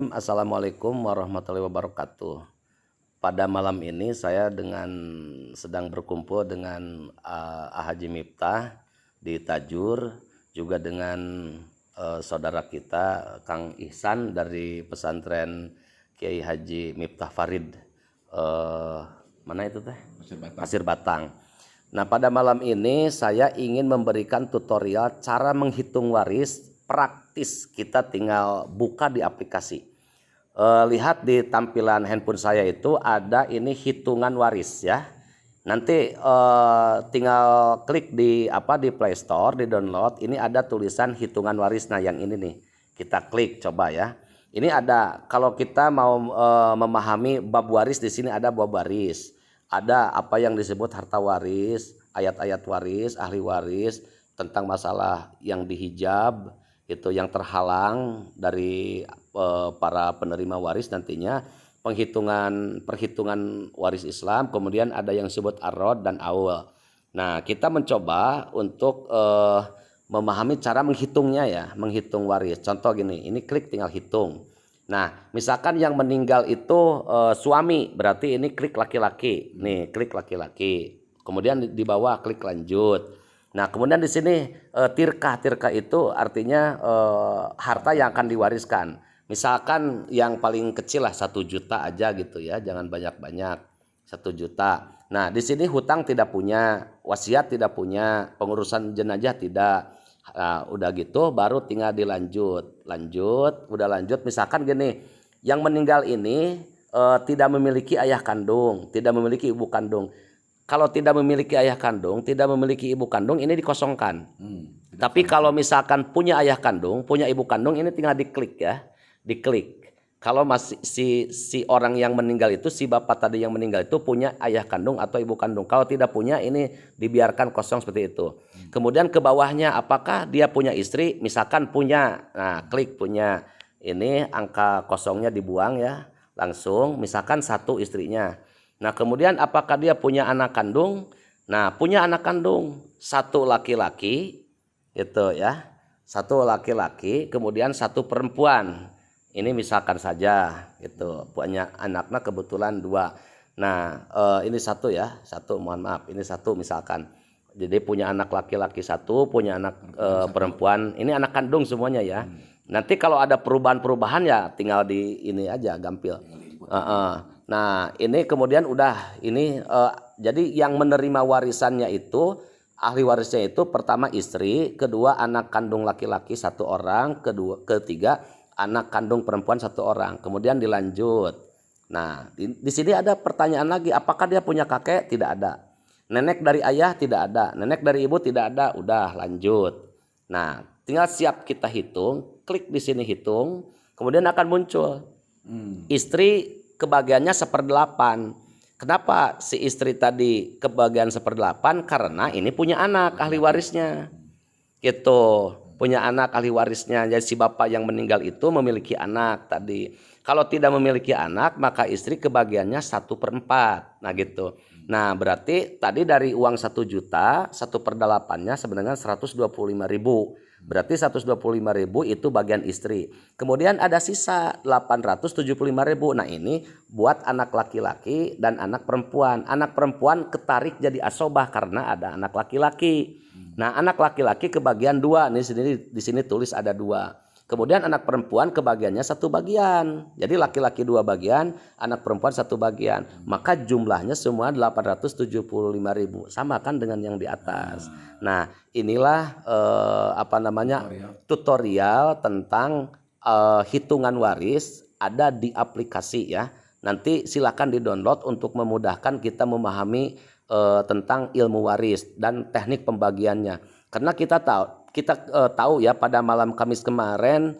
Assalamualaikum warahmatullahi wabarakatuh. Pada malam ini saya sedang berkumpul dengan Haji Miftah di Tajur, juga dengan saudara kita Kang Ihsan dari pesantren Kiai Haji Miftah Farid. Mana itu teh? Pasir Batang. Nah, pada malam ini saya ingin memberikan tutorial cara menghitung waris praktis. Kita tinggal buka di aplikasi. Lihat di tampilan handphone saya itu ada ini hitungan waris ya. Nanti tinggal klik di Play Store, di download. Ini ada tulisan hitungan waris. Nah, yang ini nih kita klik coba ya. Ini ada, kalau kita mau memahami bab waris, di sini ada bab waris. Ada apa yang disebut harta waris, ayat-ayat waris, ahli waris, tentang masalah yang dihijab, itu yang terhalang dari para penerima waris nantinya, perhitungan waris Islam, kemudian ada yang disebut arod dan aul. Nah, kita mencoba untuk memahami cara menghitungnya ya, menghitung waris. Contoh gini, ini klik tinggal hitung. Nah, misalkan yang meninggal itu suami, berarti ini klik laki-laki. Nih, klik laki-laki. Kemudian di bawah klik lanjut. Nah, kemudian di sini tirkah itu artinya harta yang akan diwariskan. Misalkan yang paling kecil lah 1 juta aja gitu ya, jangan banyak-banyak, 1 juta. Nah, di sini hutang tidak punya, wasiat tidak punya, pengurusan jenazah tidak. Nah, udah gitu baru tinggal dilanjut, udah lanjut. Misalkan gini, yang meninggal ini tidak memiliki ayah kandung, tidak memiliki ibu kandung. Kalau tidak memiliki ayah kandung, tidak memiliki ibu kandung, ini dikosongkan. Tapi kalau misalkan punya ayah kandung, punya ibu kandung, ini tinggal diklik ya, diklik. Kalau masih si orang yang meninggal itu, si bapak tadi yang meninggal itu punya ayah kandung atau ibu kandung. Kalau tidak punya, ini dibiarkan kosong seperti itu. Kemudian ke bawahnya, apakah dia punya istri? Misalkan punya, nah klik punya. Ini angka kosongnya dibuang ya, langsung. Misalkan 1 istrinya. Nah, kemudian apakah dia punya anak kandung? Nah, punya anak kandung 1 laki-laki, gitu ya, 1 laki-laki, kemudian 1 perempuan. Ini misalkan saja, gitu. Punya anaknya kebetulan 2. Nah, ini 1 ya, 1. Mohon maaf, ini 1 misalkan. Jadi punya anak laki-laki 1, punya anak perempuan. Ini anak kandung semuanya ya. Nanti kalau ada perubahan-perubahan ya tinggal di ini aja, gampil. Nah, ini kemudian udah ini jadi yang menerima warisannya itu, ahli warisnya itu pertama istri, kedua anak kandung laki-laki 1 orang, ketiga anak kandung perempuan 1 orang. Kemudian dilanjut. Nah, di sini ada pertanyaan lagi, apakah dia punya kakek? Tidak ada. Nenek dari ayah? Tidak ada. Nenek dari ibu? Tidak ada. Udah lanjut. Nah, tinggal siap kita hitung, klik di sini hitung, kemudian akan muncul istri kebagiannya 1/8. Kenapa si istri tadi kebagian 1/8? Karena ini punya anak ahli warisnya, gitu. Punya anak ahli warisnya. Jadi si bapak yang meninggal itu memiliki anak tadi. Kalau tidak memiliki anak, maka istri kebagiannya 1/4. Nah gitu. Nah, berarti tadi dari uang 1 juta, 1/8-nya sebenarnya 125.000. Berarti 125.000 itu bagian istri. Kemudian ada sisa 875.000. Nah, ini buat anak laki-laki dan anak perempuan. Anak perempuan ketarik jadi asobah karena ada anak laki-laki. Nah, anak laki-laki kebagian 2. Nih di sini tulis ada 2. Kemudian anak perempuan kebagiannya 1 bagian. Jadi laki-laki 2 bagian, anak perempuan 1 bagian. Maka jumlahnya semua 875.000. Sama kan dengan yang di atas. Nah, inilah tutorial tentang hitungan waris, ada di aplikasi ya. Nanti silakan di-download untuk memudahkan kita memahami tentang ilmu waris dan teknik pembagiannya. Karena kita tahu ya, pada malam Kamis kemarin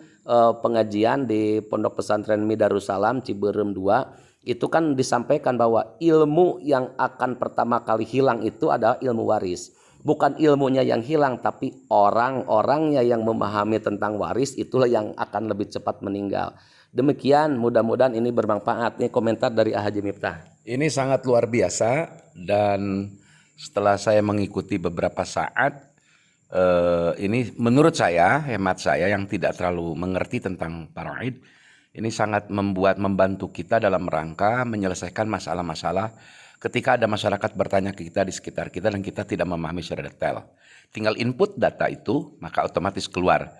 pengajian di Pondok Pesantren Midarussalam Ciberem 2 itu kan disampaikan bahwa ilmu yang akan pertama kali hilang itu adalah ilmu waris. Bukan ilmunya yang hilang, tapi orang-orangnya yang memahami tentang waris itulah yang akan lebih cepat meninggal. Demikian, mudah-mudahan ini bermanfaat. Ini komentar dari Haji Miftah. Ini sangat luar biasa, dan setelah saya mengikuti beberapa saat, ini menurut saya, hemat saya yang tidak terlalu mengerti tentang faraid, Ini sangat membantu kita dalam rangka menyelesaikan masalah-masalah ketika ada masyarakat bertanya ke kita di sekitar kita dan kita tidak memahami secara detail. Tinggal input data itu, maka otomatis keluar